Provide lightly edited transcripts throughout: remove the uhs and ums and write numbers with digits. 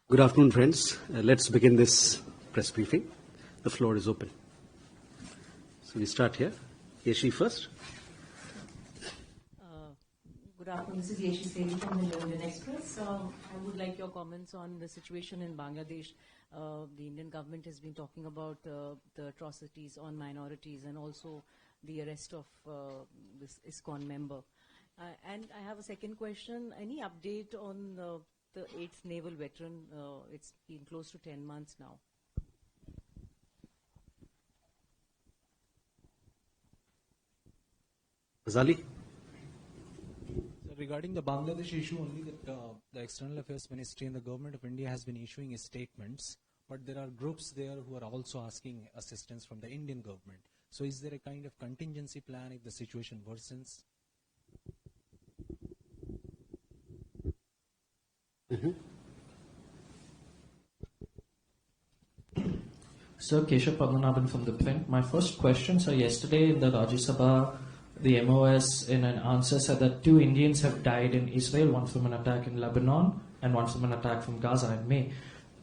Good afternoon, friends. Let's begin this press briefing. The floor is open. So we start here. Yeshi first. Good afternoon. This is Yeshi Sethi from the London Express. I would like your comments on the situation in Bangladesh. The Indian government has been talking about the atrocities on minorities and also the arrest of this ISKON member. And I have a second question. Any update on the 8th naval veteran? It's been close to 10 months now. Azali? Regarding the Bangladesh issue, only that the External Affairs Ministry and the Government of India has been issuing statements, but there are groups there who are also asking assistance from the Indian government. So is there a kind of contingency plan if the situation worsens? Sir, Keshav Padmanabhan from the print. My first question, sir, yesterday in the Rajya Sabha, the MOS in an answer said that 2 Indians have died in Israel, one from an attack in Lebanon and one from an attack from Gaza in May.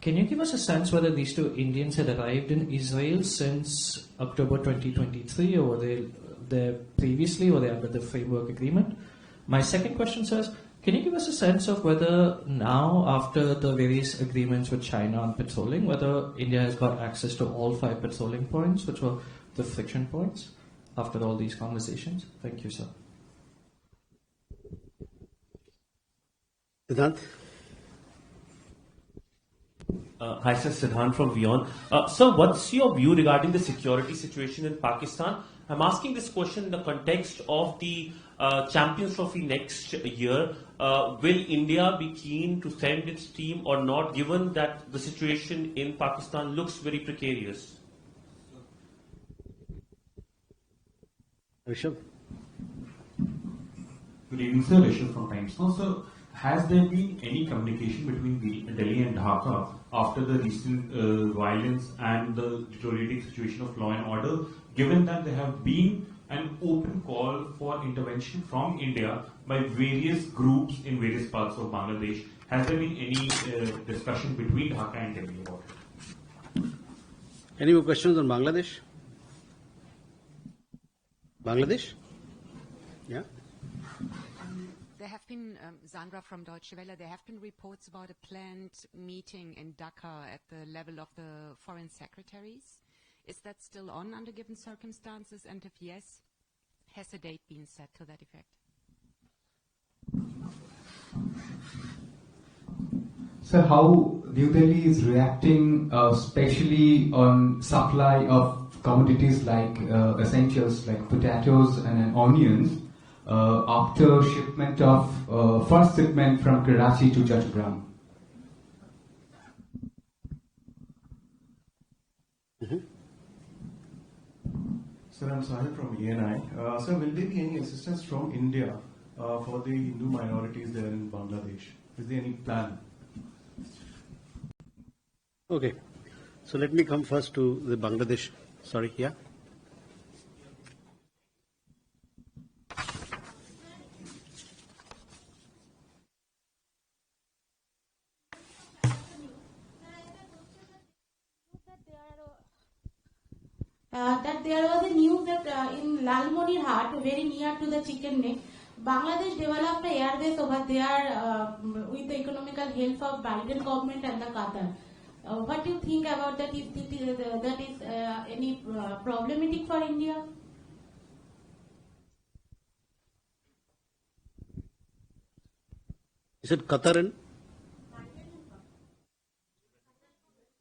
Can you give us a sense whether these 2 Indians had arrived in Israel since October 2023 or were they there previously or were they under the framework agreement? My second question, sir, is, can you give us a sense of whether now, after the various agreements with China on patrolling, whether India has got access to all 5 patrolling points, which were the friction points, after all these conversations? Thank you, sir. Siddhant? Hi, sir. Siddhant from Vion. Sir, what's your view regarding the security situation in Pakistan? I'm asking this question in the context of the Champions Trophy next year. Will India be keen to send its team or not, given that the situation in Pakistan looks very precarious? Rishabh? Good evening, sir. Rishabh from Times Now. Sir, has there been any communication between Delhi and Dhaka after the recent violence and the deteriorating situation of law and order, given that there have been an open call for intervention from India by various groups in various parts of Bangladesh? Has there been any discussion between Dhaka and Delhi about it? Any more questions on Bangladesh? Bangladesh? Yeah? There have been, Sandra from Deutsche Welle, there have been reports about a planned meeting in Dhaka at the level of the foreign secretaries. Is that still on under given circumstances? And if yes, has a date been set to that effect? Sir, how New Delhi is reacting, especially on supply of commodities like essentials like potatoes and onions, after shipment of first shipment from Karachi to Chattogram? Sir, I'm Sahil from ENI. Sir, will there be any assistance from India for the Hindu minorities there in Bangladesh? Is there any plan? Okay. So let me come first to the Bangladesh. Sorry, yeah? That there was a news that in Lalmonirhat, very near to the chicken neck, Bangladesh developed an airbase over there with the economical help of Biden government and the Qatar. What do you think about that? That is any problematic for India? Is it Qatar and?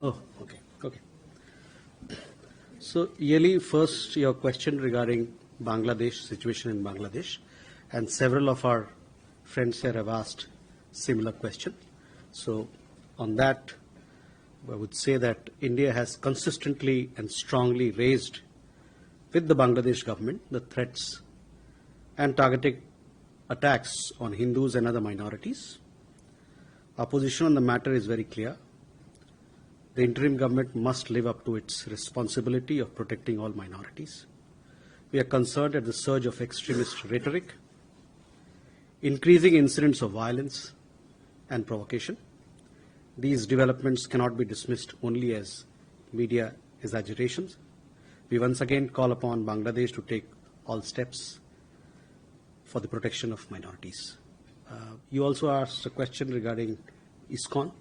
Oh, okay, okay. So, Yeli, first your question regarding Bangladesh, situation in Bangladesh, and several of our friends here have asked similar question. So, on that, I would say that India has consistently and strongly raised with the Bangladesh government the threats and targeted attacks on Hindus and other minorities. Our position on the matter is very clear. The interim government must live up to its responsibility of protecting all minorities. We are concerned at the surge of extremist rhetoric, increasing incidents of violence and provocation, these developments cannot be dismissed only as media exaggerations. We once again call upon Bangladesh to take all steps for the protection of minorities. You also asked a question regarding ISKON.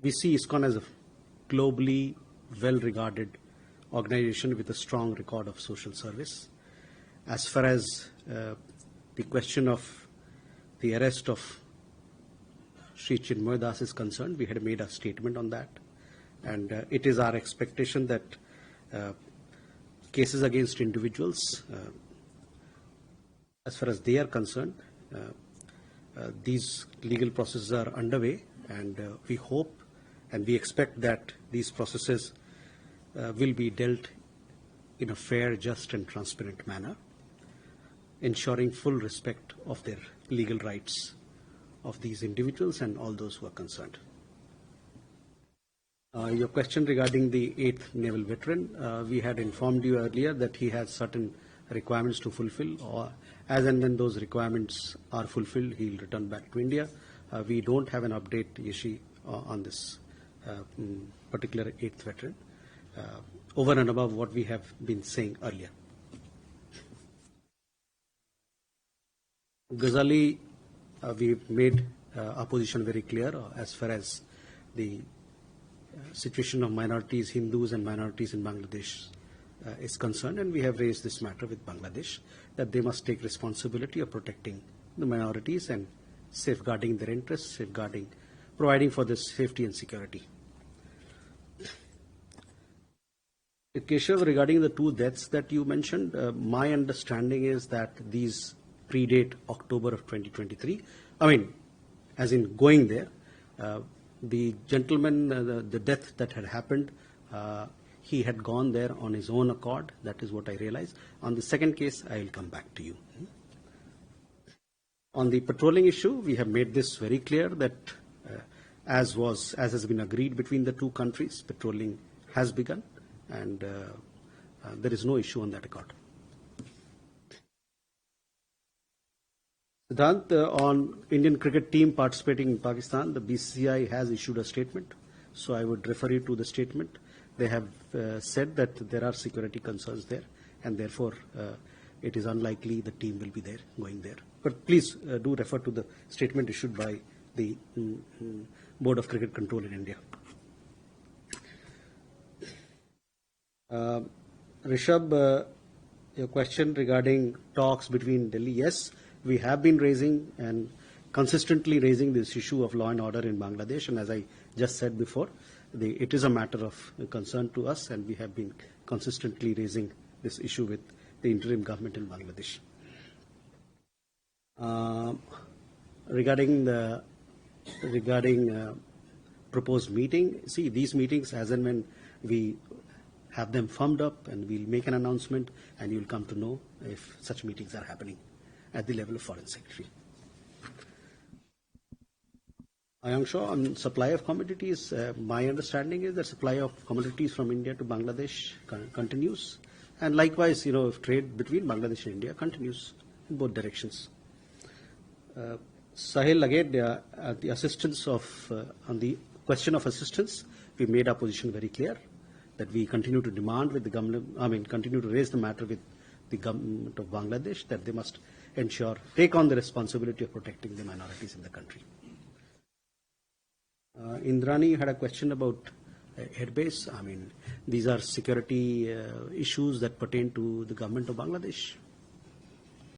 We see ISKON as a globally well-regarded organization with a strong record of social service. As far as the question of the arrest of Sri Chinmoy Das is concerned, we had made a statement on that. And it is our expectation that cases against individuals, as far as they are concerned, these legal processes are underway, and we hope and we expect that these processes will be dealt in a fair, just and transparent manner, ensuring full respect of their legal rights of these individuals and all those who are concerned. Your question regarding the 8th naval veteran, we had informed you earlier that he has certain requirements to fulfill, or as and when those requirements are fulfilled, he'll return back to India. We don't have an update, Yeshi, on this particular 8th veteran, over and above what we have been saying earlier. Ghazali, we made our position very clear as far as the situation of minorities, Hindus and minorities in Bangladesh is concerned, and we have raised this matter with Bangladesh, that they must take responsibility of protecting the minorities and safeguarding their interests, providing for their safety and security. Keshav, regarding the 2 deaths that you mentioned, my understanding is that these predate October of 2023. I mean, as in going there, the gentleman, the death that had happened, he had gone there on his own accord. That is what I realized. On the second case, I will come back to you. On the patrolling issue, we have made this very clear that as has been agreed between the 2 countries, patrolling has begun, and there is no issue on that accord. Siddhant, on Indian cricket team participating in Pakistan, the BCCI has issued a statement, so I would refer you to the statement. They have said that there are security concerns there, and therefore it is unlikely the team will be there, going there. But please do refer to the statement issued by the Board of Cricket Control in India. Rishabh, your question regarding talks between Delhi, yes, we have been raising and consistently raising this issue of law and order in Bangladesh, and as I just said before, it is a matter of concern to us, and we have been consistently raising this issue with the interim government in Bangladesh. Regarding proposed meeting, see, these meetings, as and when we have them firmed up, and we'll make an announcement, and you'll come to know if such meetings are happening at the level of Foreign Secretary. Ayangshaw, on supply of commodities, my understanding is that supply of commodities from India to Bangladesh continues, and likewise, if trade between Bangladesh and India continues in both directions. Sahil, again, the assistance on the question of assistance, we made our position very clear that we continue to demand with the government, continue to raise the matter with the government of Bangladesh that they must take on the responsibility of protecting the minorities in the country. Indrani, you had a question about airbase. These are security issues that pertain to the government of Bangladesh.